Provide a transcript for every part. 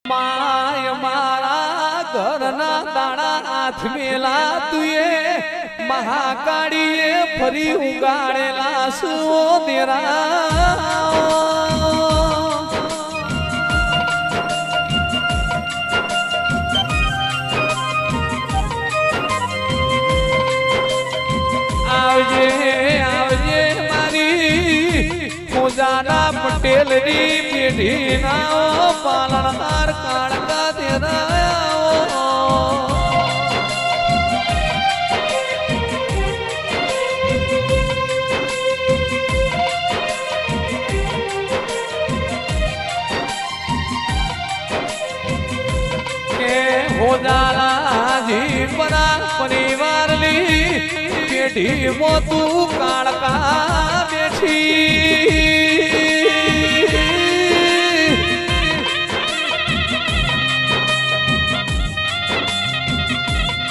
my મારા ઘરના દાણા હાથ મેલા તુએ મહાકાળીએ ફરી ઉગાડેલા સુઓ દેરા આવજે આવજે મારી પૂજાના પટેલ ની પેઢી ના પાલનહાર કાળકા તેરા કે હોજાલા જીવના પરિવાર ની પેઢી મો તું કાળકા બેઠી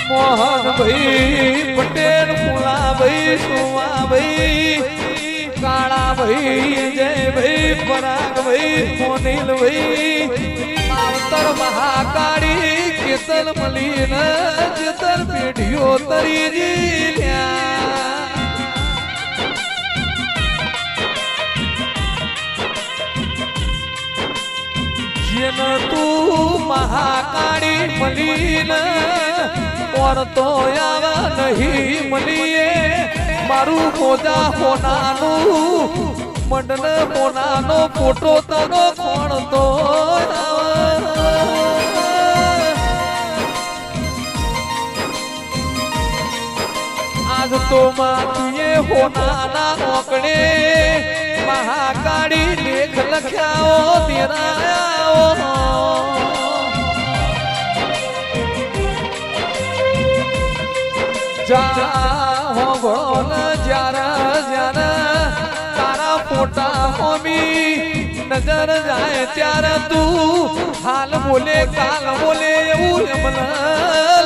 મોહન ભાઈ પટેલ ફૂલા ભાઈ સુમા ભાઈ કાળા ભાઈ જય ભાઈ પરાગ ભાઈ મોનિલ ભાઈ માવતર મહાકાળી કેતન મલીન જતર પેઢીઓ તરી જીલ્યા જેન તું મહાકાળી મલીન और तो आवा नहीं मलिए मारू मोजा होनानु मंडन मोनानो फोटो तनो कोण तो आज तो मातिए होनाना ओकड़े महाकाड़ी लेख लख्याओ तेरा જા હોળ જ્યાર જ્યાર તારા ફોટા હોમી નજર જાય ત્યારે તું હાલ બોલે કાલ બોલે એવું મને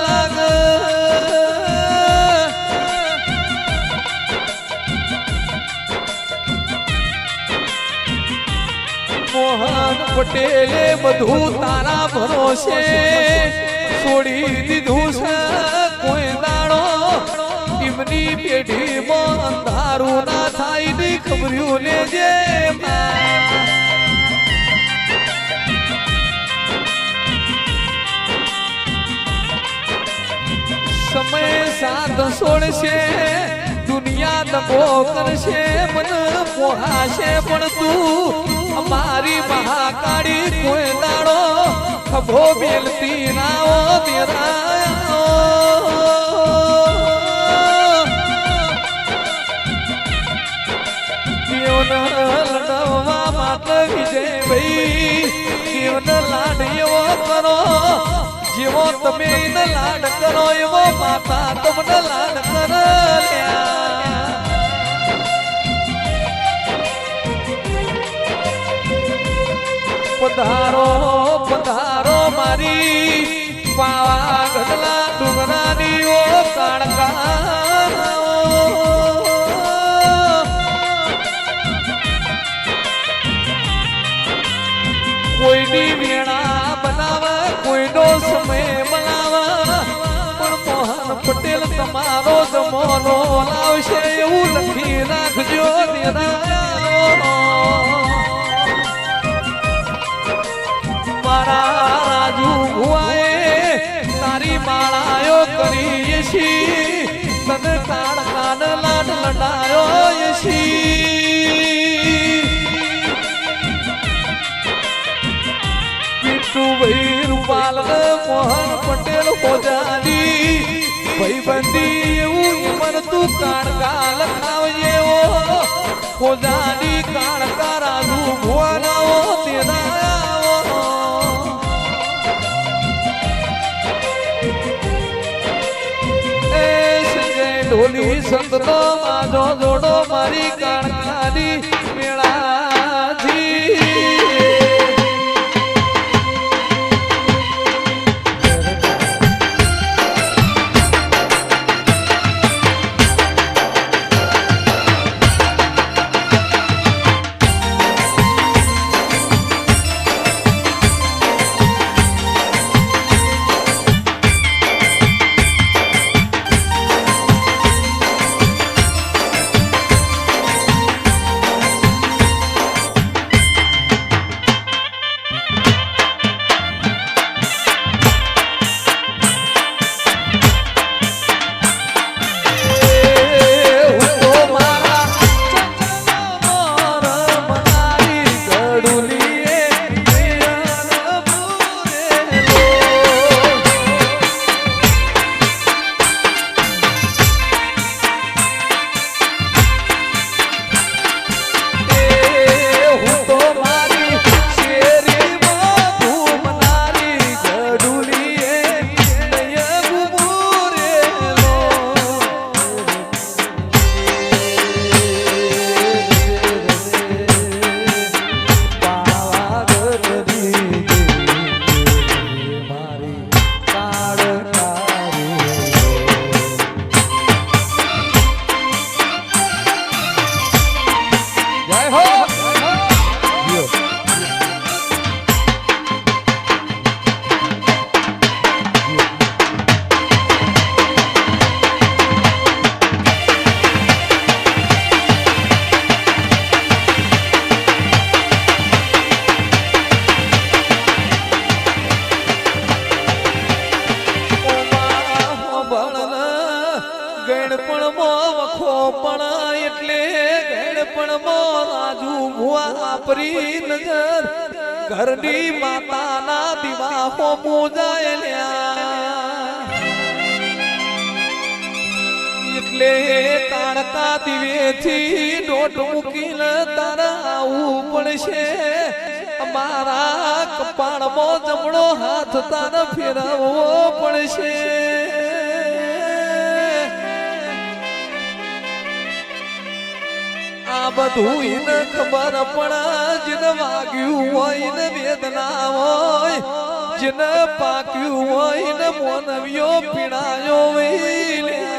લાગે મોહન પટેલે બધું તારા ભરોસે છોડી દીધું છે કોઈ દાડો ઈમની પેઢીમાં અંધારું ના થાય ની ખબર્યું લેજે સમય સાથ છોડશે દુનિયા દબો કરશે મન પોહાશે પણ તું અમારી મહાકાળી કોઈ દાડો ખભો બેલતી ના તેરા લડવા માટે વિજય ભાઈ જીવન લાડ એવો કરો જેવો તમે લાડ કરો એવો માતા તમને લાડ કર પધારો પધારો મારી પાવા ગઢલા ડુંગરાની ઓ કાળકા કોઈની વેણા બનાવે કોઈનો સમય બનાવે પણ મોહન પટેલ તમારો જમાનો લાવશે એવું લખી રાખજો મારા રાજુ ભુવાએ તારી માળાયો કરી છી તને કાળ કાન લાડ લડાયો છી ભાઈ રૂપાલ મોહન પટેલ હોજાની ભાઈબંધી એવું મન તું કાળકા લખાવજે હોજાની કાળકા રાજુ ભુવાનાઓ તેના એ સંજય ઢોલી સંતનો માજો જોડો મારી કાળકાની મેળાથી પળમાં રાજુ ભુવા આપરી નજર ઘરની માતાના દીવા હો મોજાયેલ્યા એટલે તારકા દીવેથી ડોટ મૂકીને તારા આવું પડશે મારા કપાળમાં જમણો હાથ તારે ફેરવવો પડશે આ બધું એને ખબર પણ જેને વાગ્યું હોય ને વેદના હોય જેને પાક્યું હોય ને મોનવ્યો પીડાયો હોય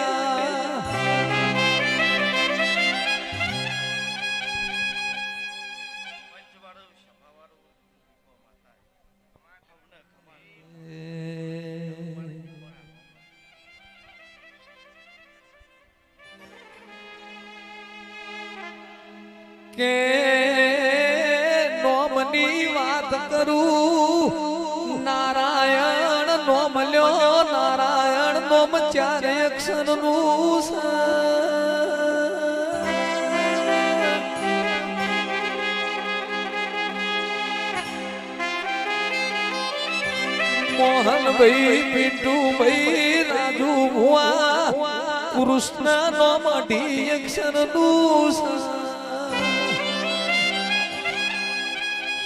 કે નોમની વાત કરું નારાયણ નોમ લ્યો નારાયણ નોમ ચાર અક્ષરનું મોહનભાઈ પિન્ટુભાઈ રાજુ ભુવા કૃષ્ણ નોમ અઢી અક્ષરનું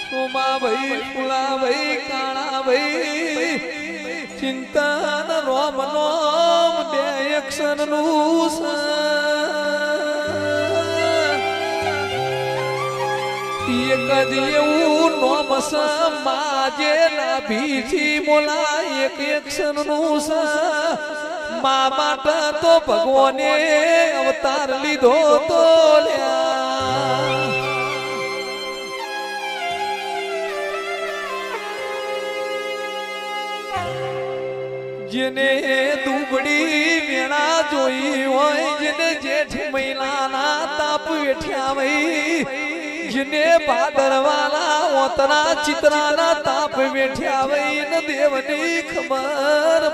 સોમાભાઈ ફુલાભાઈ કાણાભાઈ ચિંતન રોમ નોમ બે અક્ષરનું એક જ એવું નોમ સમાજે નાભીથી મોલા એક અક્ષરનું મા માટે તો ભગવાને અવતાર લીધો તો લ્યા જેને દુબડી વેણા જોઈ હોય જેને જેઠ મહિનાના તાપ વેઠ્યા હોય જેને ભાદરવાના ઓતરા ચિત્રાના તાપ વેઠ્યા હોય ને દેવની ખબર